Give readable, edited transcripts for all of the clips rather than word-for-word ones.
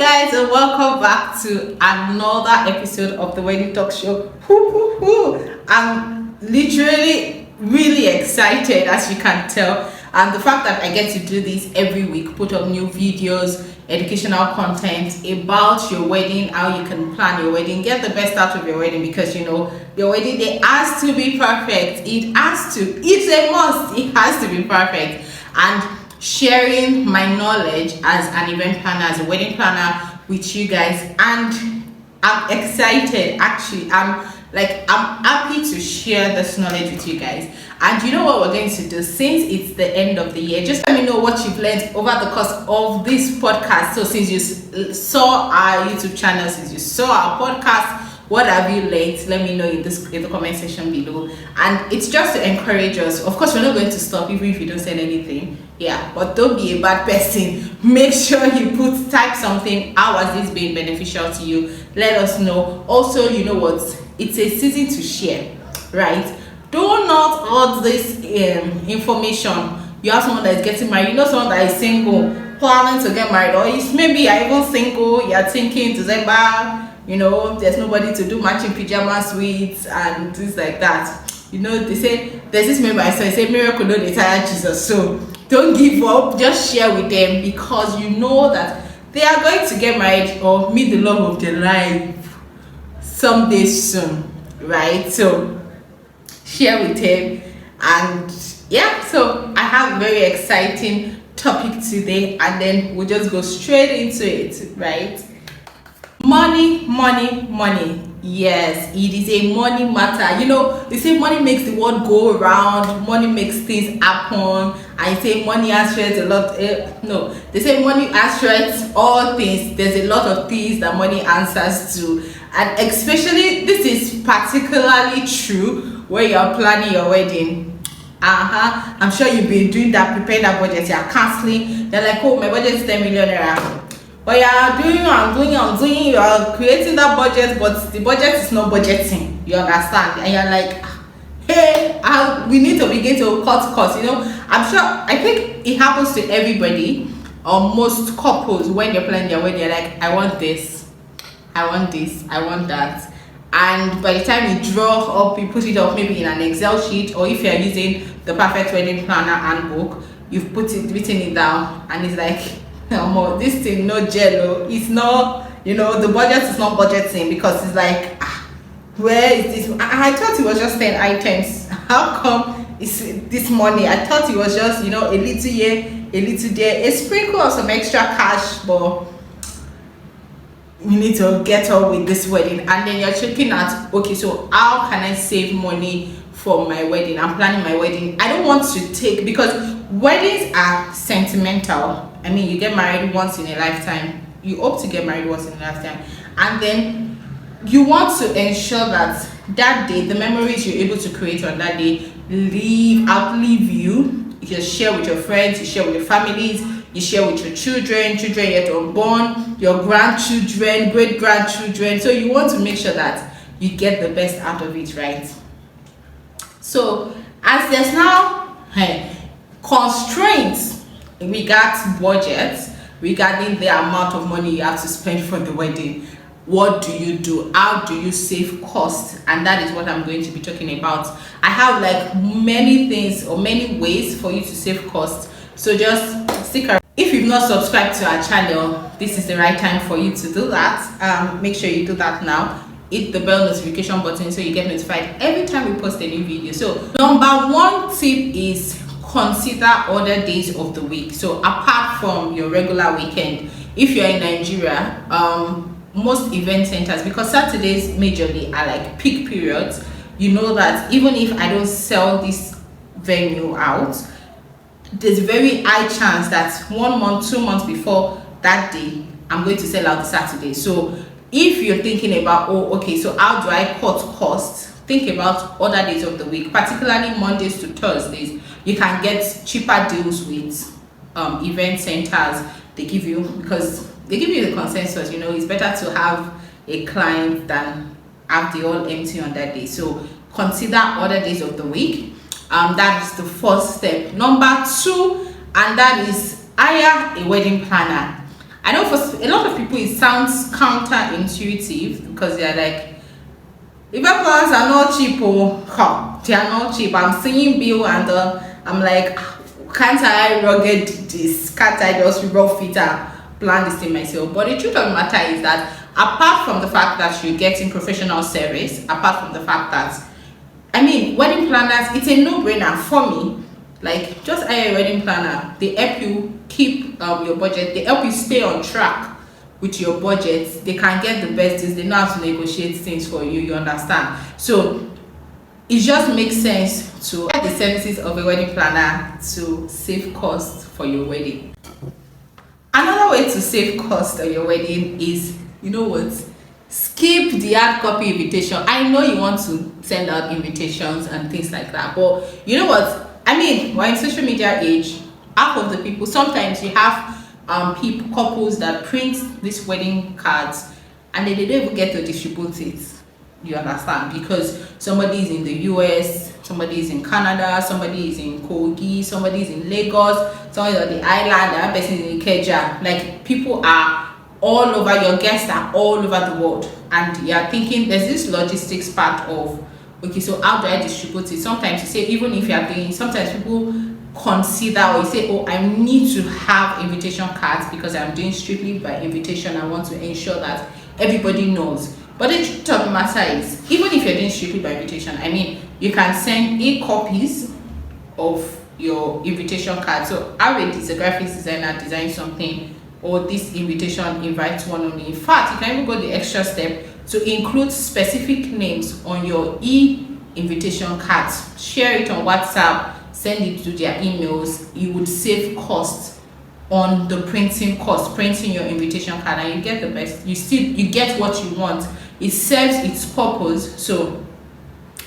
guys, and welcome back to another episode of the Wedding Talk Show. I'm literally really excited, as you can tell, and the fact that I get to do this every week, put up new videos, educational content about your wedding, how you can plan your wedding, get the best out of your wedding, because you know your wedding day has to be perfect. It's a must. It has to be perfect. And sharing my knowledge as an event planner, as a wedding planner with you guys, and I'm excited. Actually, I'm happy to share this knowledge with you guys. And you know what we're going to do, since it's the end of the year, just let me know what you've learned over the course of this podcast. So since you saw our YouTube channel, since you saw our podcast, what have you learned? Let me know in the comment section below. And it's just to encourage us. Of course, we're not going to stop even if you don't say anything. Yeah, but don't be a bad person. Make sure you type something. How has this been beneficial to you? Let us know. Also, you know what? It's a season to share, right? Do not hold this information. You have someone that is getting married. You know someone that is single, planning to get married, or maybe you're even single. You're thinking December. You know, there's nobody to do matching pajamas with and things like that. You know, they say there's this member I saw, say miracle don't retire Jesus. So don't give up, just share with them, because you know that they are going to get married or meet the love of their life someday soon, right? So share with them. And yeah, so I have a very exciting topic today, and then we'll just go straight into it, right? Money. Yes, it is a money matter. You know, they say money makes the world go around, money makes things happen. I say money answers a lot. No, they say money answers all things. There's a lot of things that money answers to, and especially this is particularly true when you're planning your wedding. I'm sure you've been doing that, preparing that budget. You're canceling. They're like, oh, my budget is 10 million naira. But you're doing, you're creating that budget, but the budget is not budgeting. You understand? And you're like, hey, we need to begin to cut costs. You know, I think it happens to everybody, or most couples, when they're planning their wedding. They're like, I want this, I want that. And by the time you draw up, you put it up maybe in an Excel sheet, or if you're using the Perfect Wedding Planner handbook, you've written it down, and it's like, no, this thing no jello. It's not, you know, the budget is not budgeting, because it's like, where is this? I thought it was just 10 items. How come it's this money? I thought it was just, you know, a little here, a little there, a sprinkle of some extra cash, but you need to get on with this wedding. And then you're checking at, okay, so how can I save money for my wedding? I'm planning my wedding. I don't want to take, because weddings are sentimental. I mean, you get married once in a lifetime. You hope to get married once in a lifetime. And then you want to ensure that that day, the memories you're able to create on that day outlive you. You share with your friends, you share with your families, you share with your children yet unborn, your grandchildren, great-grandchildren. So you want to make sure that you get the best out of it, right? So as there's now constraints regarding budgets, regarding the amount of money you have to spend for the wedding, what do you do? How do you save costs? And that is what I'm going to be talking about. I have like many things or many ways for you to save costs, so just stick around. If you've not subscribed to our channel, this is the right time for you to do that. Make sure you do that now. Hit the bell notification button so you get notified every time we post a new video. So number one tip is consider other days of the week. So apart from your regular weekend, if you're in Nigeria, most event centers, because Saturdays majorly are like peak periods, you know that even if I don't sell this venue out, there's a very high chance that 1 month, 2 months before that day, I'm going to sell out the Saturday. So if you're thinking about, oh, okay, so how do I cut costs? Think about other days of the week, particularly Mondays to Thursdays. You can get cheaper deals with event centers. They give you, because they give you the consensus, you know, it's better to have a client than have the all empty on that day. So consider other days of the week. That is the first step. Number two, and that is hire a wedding planner. I know for a lot of people, it sounds counterintuitive because they're like, event planners are not cheap, they are not cheap. I'm seeing bill and I'm like, can't I rugged this? Can't I just rough it and plan this thing myself? But the truth of the matter is that apart from the fact that you're getting professional service, apart from the fact that, I mean, wedding planners, it's a no-brainer for me. Like, just hire a wedding planner. They help you keep your budget. They help you stay on track with your budget. They can get the best deals. They know how to negotiate things for you. You understand? So it just makes sense to get the services of a wedding planner to save costs for your wedding. Another way to save cost on your wedding is, you know what? Skip the hard copy invitation. I know you want to send out invitations and things like that, but you know what? I mean, we're in social media age. Half of the people, sometimes you have people, couples that print these wedding cards and they don't even get to distribute it. You understand? Because somebody is in the US, somebody is in Canada, somebody is in Kogi, somebody is in Lagos, somebody on the island, another person is in Ikeja. Like, people are all over, your guests are all over the world, and you're thinking there's this logistics part of, okay, so how do I distribute it? Sometimes you say, even if you're doing, sometimes people consider, or you say, oh, I need to have invitation cards because I'm doing strictly by invitation. I want to ensure that everybody knows. But the truth of the matter is, even if you're doing strictly by invitation, I mean, you can send 8 copies of your invitation card. So how is a graphics designer design something, or this invitation invites one only? In fact, you can even go the extra step to include specific names on your invitation cards. Share it on WhatsApp, send it to their emails. You would save costs on the printing cost, printing your invitation card, and you get the best. You get what you want. It serves its purpose. So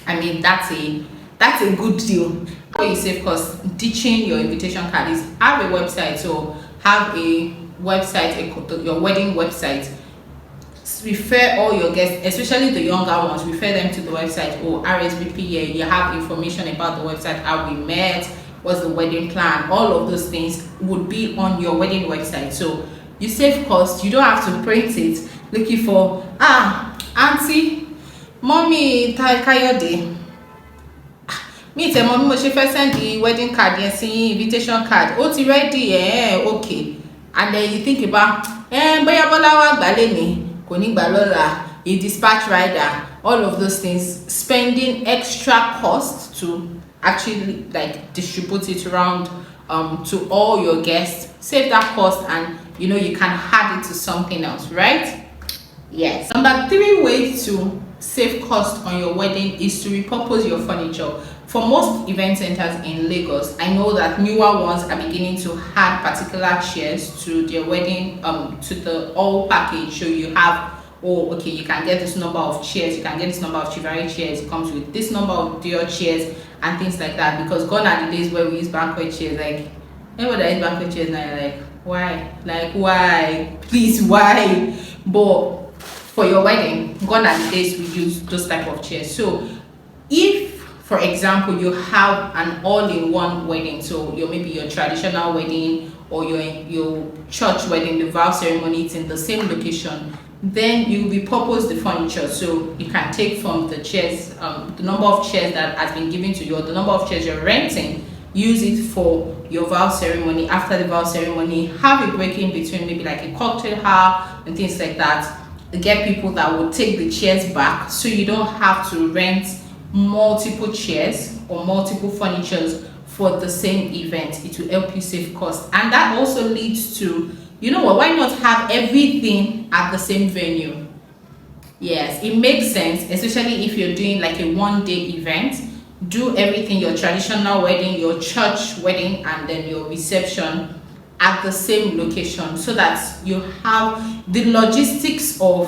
I mean, that's a good deal. How you save costs ditching your invitation card is have a website. So have a website, your wedding website. Refer all your guests, especially the younger ones, refer them to the website. Or RSVP, you have information about the website, how we met, what's the wedding plan. All of those things would be on your wedding website. So you save cost. You don't have to print it looking for auntie, mommy Kayode, me tell mommy mo ṣe fẹ́ send the wedding card yẹn sí invitation card ó ti ready, okay. And then you think about bóyá Bọ́lá wá gbà lẹ́ni kò ní gbà lọ́la, a dispatch rider, all of those things, spending extra cost to actually like distribute it around to all your guests. Save that cost, and you know you can add it to something else, right? Yes. Number 3 way to save cost on your wedding is to repurpose your furniture. For most event centers in Lagos, I know that newer ones are beginning to add particular chairs to their wedding, to the all package. So you have, oh, okay, you can get this number of chairs, you can get this number of Chivari chairs, it comes with this number of Dior chairs and things like that. Because gone are the days where we use banquet chairs. Like, anybody that use banquet chairs now, you're like, why? Like, why? Please, why? But for your wedding, gone are the days we use those type of chairs. So if, for example, you have an all-in-one wedding, so maybe your traditional wedding or your church wedding, the vow ceremony, it's in the same location, then you repurpose the furniture. So you can take from the chairs, the number of chairs that has been given to you, or the number of chairs you're renting, use it for your vow ceremony. After the vow ceremony, have a break in between, maybe like a cocktail hour and things like that. Get people that will take the chairs back, so you don't have to rent multiple chairs or multiple furnitures for the same event. It will help you save cost, and that also leads to, you know what, why not have everything at the same venue? Yes, it makes sense, especially if you're doing like a one-day event. Do everything, your traditional wedding, your church wedding, and then your reception at the same location, so that you have the logistics of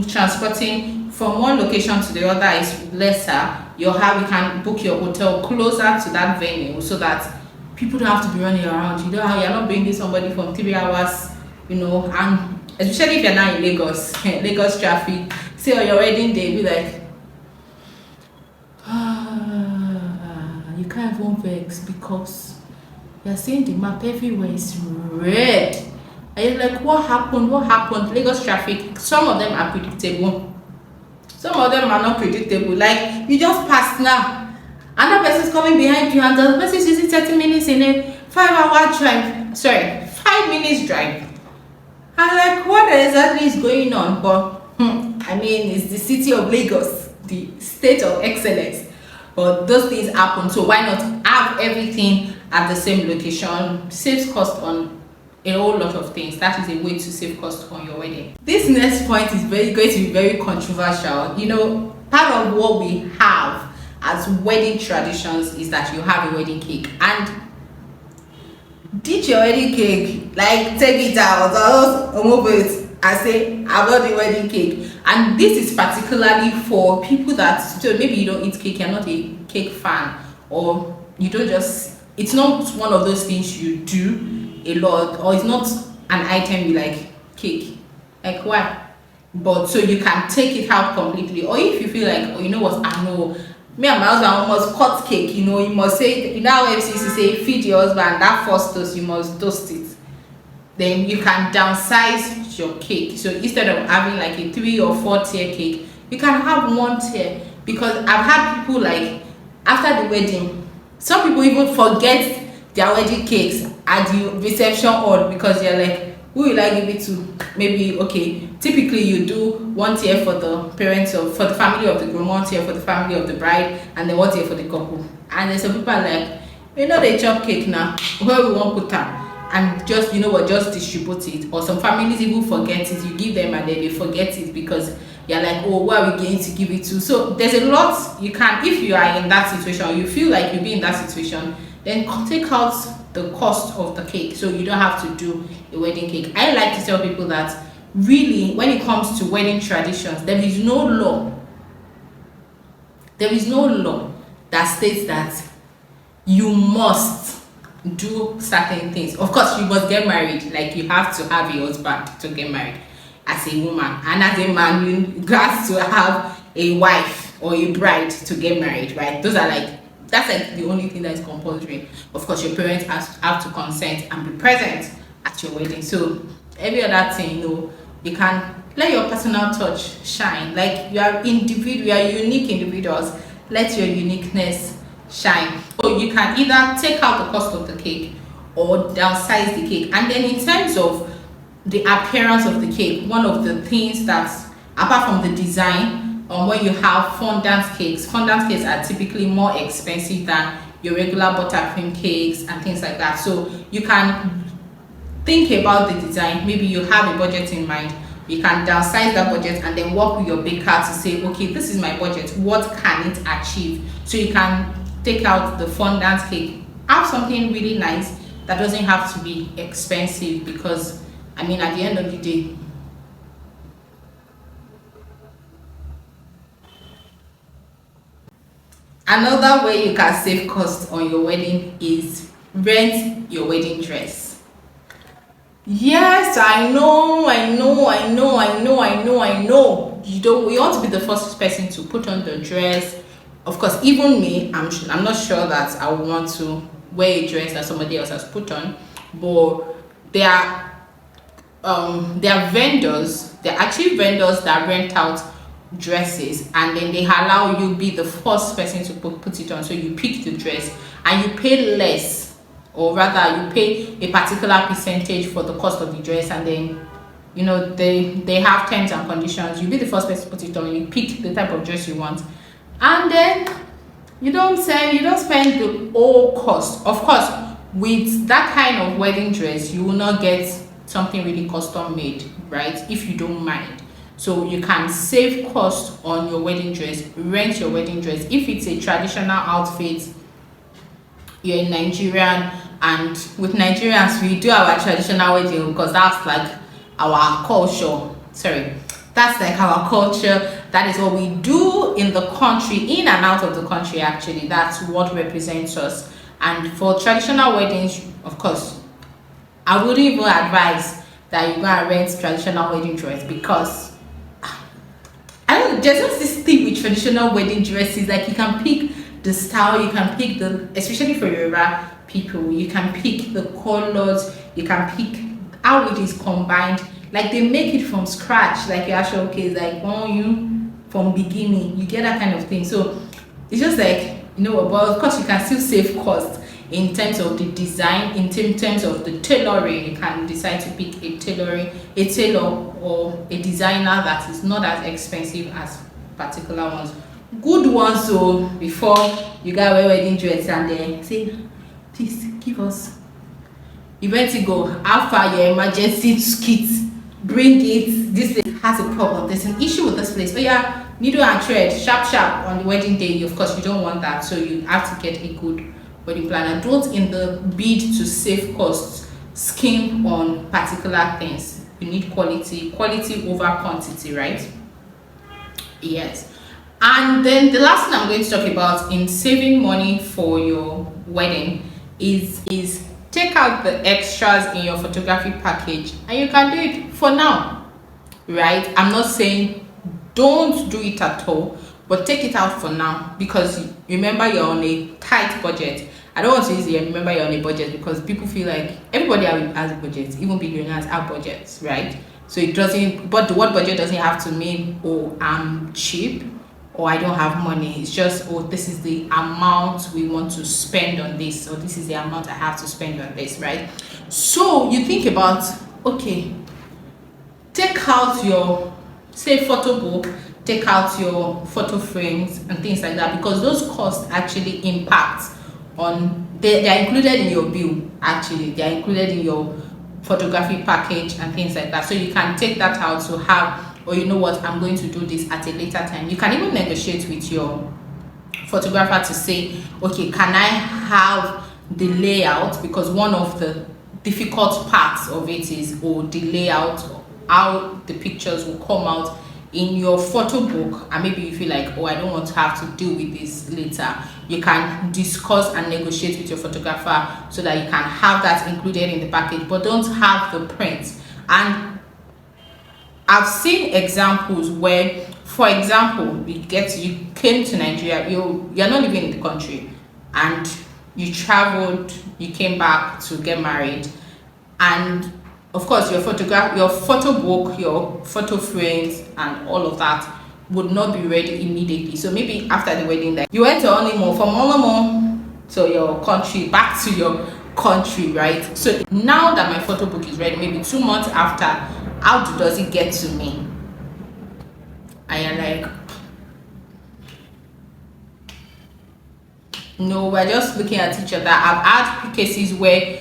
transporting from one location to the other is lesser. You can book your hotel closer to that venue, so that people don't have to be running around. You know how you're not bringing somebody from 3 hours, you know, and especially if you're not in Lagos, Lagos traffic. Say on your wedding day, be like, you can't even vex because you're seeing the map everywhere is red, and And you're like, what happened? What happened? Lagos traffic, some of them are predictable, some of them are not predictable. Like, you just pass now, another person's coming behind you, and the person is using 30 minutes in a 5-hour drive. Sorry, 5 minutes drive. I'm like, what exactly is going on? But I mean, it's the city of Lagos, the state of excellence. But those things happen, so why not have everything at the same location? Saves cost on a whole lot of things. That is a way to save cost on your wedding. This next point is going to be very controversial. You know, part of what we have as wedding traditions is that you have a wedding cake, and ditch your wedding cake, like take it out or move it and say, I bought the wedding cake. And this is particularly for people that, so maybe you don't eat cake, you're not a cake fan, or you don't just, it's not one of those things you do a lot, or it's not an item you like. Cake, like why? But so you can take it out completely. Or if you feel like, oh, you know what, I know me and my husband must cut cake, you know, you must say, you know how FCC say feed your husband that first toast, you must toast it. Then you can downsize your cake. So instead of having like a 3 or 4 tier cake, you can have 1 tier. Because I've had people, like, after the wedding, some people even forget their wedding cakes at the reception hall, because you're like, who will I give it to? Maybe, okay, typically you do 1 tier for the parents of, for the family of the groom, 1 tier for the family of the bride, and then 1 tier for the couple. And then some people are like, you know, they chop cake now, where we won't put them, and just, you know what, just distribute it. Or some families even forget it, you give them and then they forget it, because you're like, oh, what are we going to give it to? So there's a lot you can, if you are in that situation, or you feel like you'll be in that situation, then take out the cost of the cake, so you don't have to do a wedding cake. I like to tell people that really, when it comes to wedding traditions, there is no law that states that you must do certain things. Of course, you must get married, like you have to have a husband to get married as a woman, and as a man you have to have a wife or a bride to get married, right? Those are like, that's like the only thing that is compulsory. Of course, your parents have to consent and be present at your wedding. So every other thing, you know, you can let your personal touch shine. Like, you are individual, you are unique individuals. Let your uniqueness shine. So you can either take out the cost of the cake or downsize the cake. And then in terms of the appearance of the cake, one of the things that, apart from the design, when you have fondant cakes are typically more expensive than your regular buttercream cakes and things like that. So you can think about the design. Maybe you have a budget in mind, you can downsize that budget and then work with your baker to say, okay, this is my budget, what can it achieve? So you can take out the fondant cake, have something really nice that doesn't have to be expensive, because I mean, at the end of the day, another way you can save cost on your wedding is rent your wedding dress. Yes, I know. You want to be the first person to put on the dress. Of course, even me, I'm not sure that I would want to wear a dress that somebody else has put on. But there are vendors. There are actually vendors that rent out dresses, and then they allow you be the first person to put it on. So you pick the dress and you pay less, or rather you pay a particular percentage for the cost of the dress, and then, you know, they have terms and conditions. You be the first person to put it on, you pick the type of dress you want, and then you don't spend the whole cost. Of course, with that kind of wedding dress, you will not get something really custom made, right? If you don't mind. So you can save cost on your wedding dress, rent your wedding dress. If it's a traditional outfit, you're in Nigerian, and with Nigerians, we do our traditional wedding because that's like our culture. That's like our culture. That is what we do in the country, in and out of the country, actually. That's what represents us. And for traditional weddings, of course, I wouldn't even advise that you go and rent traditional wedding dress, because there's just this thing with traditional wedding dresses. Like, you can pick the style, you can pick the, especially for Yoruba people, you can pick the colors, you can pick how it is combined. Like they make it from scratch, like your actual case, like you from beginning, you get that kind of thing. So it's just like, but of course you can still save cost in terms of the design, in terms of the tailoring. You can decide to pick a tailor or a designer that is not as expensive as particular ones, good ones. So before you got a wedding dress and then say, please give us, you better go, how far your emergency kit, bring it, this has a problem, there's an issue with this place. Oh yeah, needle and thread, sharp on the wedding day. Of course you don't want that, so you have to get a good wedding planner. Don't, in the bid to save costs, skimp on particular things. You need quality over quantity, right? Yes. And then the last thing I'm going to talk about in saving money for your wedding is take out the extras in your photography package, and you can do it for now, right? I'm not saying don't do it at all, but take it out for now, because remember you're on a tight budget. I don't want to use it, remember you're on a budget, because people feel like everybody has a budget, even billionaires have budgets, right? So it doesn't, but the word budget doesn't have to mean, oh, I'm cheap or I don't have money. It's just, oh, this is the amount we want to spend on this, or this is the amount I have to spend on this, right? So you think about, okay, take out your, say, photo book, take out your photo frames and things like that, because those costs actually impact on, they're included in your bill. Actually, they're included in your photography package and things like that. So you can take that out to have, or you know what, I'm going to do this at a later time. You can even negotiate with your photographer to say, okay, can I have the layout, because one of the difficult parts of it is, or the layout, how the pictures will come out in your photo book, and maybe you feel like, oh, I don't want to have to deal with this later. You can discuss and negotiate with your photographer so that you can have that included in the package, but don't have the print. And I've seen examples where, for example, you came to Nigeria, you're not living in the country, and you traveled, you came back to get married, and of course your photo book, your photo frames and all of that would not be ready immediately. So maybe after the wedding, like you went to honeymoon, from honeymoon to your country, back to your country, right? So now that my photo book is ready, maybe 2 months after, how does it get to me? And you're like, no, we're just looking at each other. I've had cases where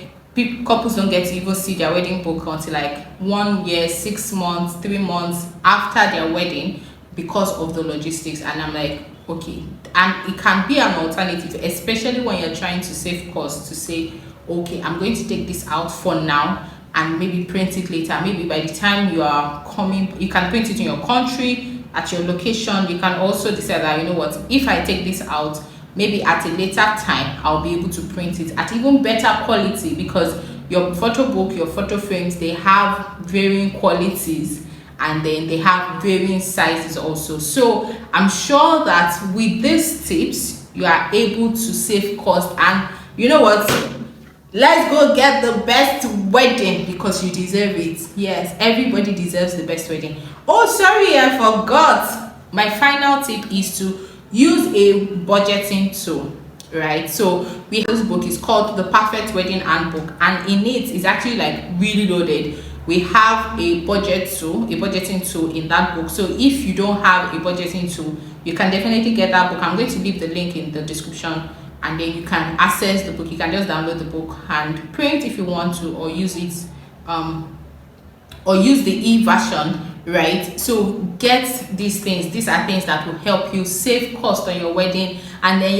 couples don't get to even see their wedding book until like 1 year, 6 months, 3 months after their wedding, because of the logistics. And I'm like, okay. And it can be an alternative, especially when you're trying to save costs, to say, okay, I'm going to take this out for now and maybe print it later. Maybe by the time you are coming, you can print it in your country, at your location. You can also decide that, you know what, if I take this out, maybe at a later time I'll be able to print it at even better quality, because your photo book, your photo frames, they have varying qualities, and then they have varying sizes also. So I'm sure that with these tips you are able to save cost. And you know what, let's go get the best wedding, because you deserve it. Yes, everybody deserves the best wedding. Oh, sorry, I forgot. My final tip is to use a budgeting tool, right? So this book is called The Perfect Wedding Handbook, and in it is actually like really loaded. We have a budgeting tool in that book. So if you don't have a budgeting tool, you can definitely get that book. I'm going to leave the link in the description, and then you can access the book. You can just download the book and print if you want to, or use it or use the e-version, right? So get these things. These are things that will help you save cost on your wedding. And then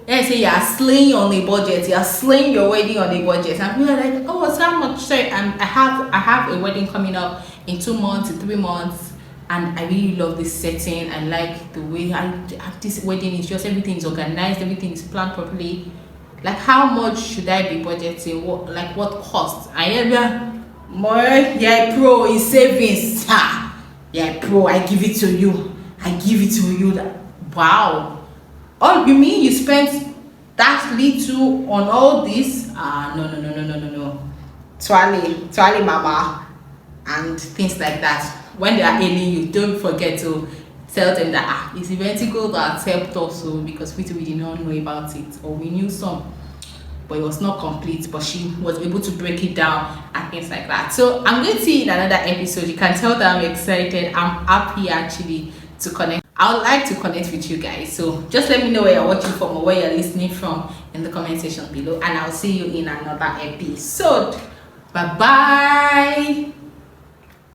let's say you're slaying on a budget, you're slaying your wedding on a budget, and you're like, oh, it's how much? Sorry, I have a wedding coming up in 2 months, in 3 months, and I really love this setting. I like the way this wedding is, just everything is organized, everything is planned properly. Like, how much should I be budgeting? What cost? More, yeah, pro is savings. Yeah, pro, I give it to you. Wow. Oh, you mean you spent that little on all this? No. Twali Mama, and things like that. When they are hailing you, don't forget to tell them that it's Eventigo that helped us, so because we did not know about it, or we knew some, but it was not complete, but she was able to break it down and things like that. So I'm going to see you in another episode. You can tell that I'm excited. I'm happy actually to connect. I would like to connect with you guys, so just let me know where you're watching from or where you're listening from in the comment section below, and I'll see you in another episode. Bye bye.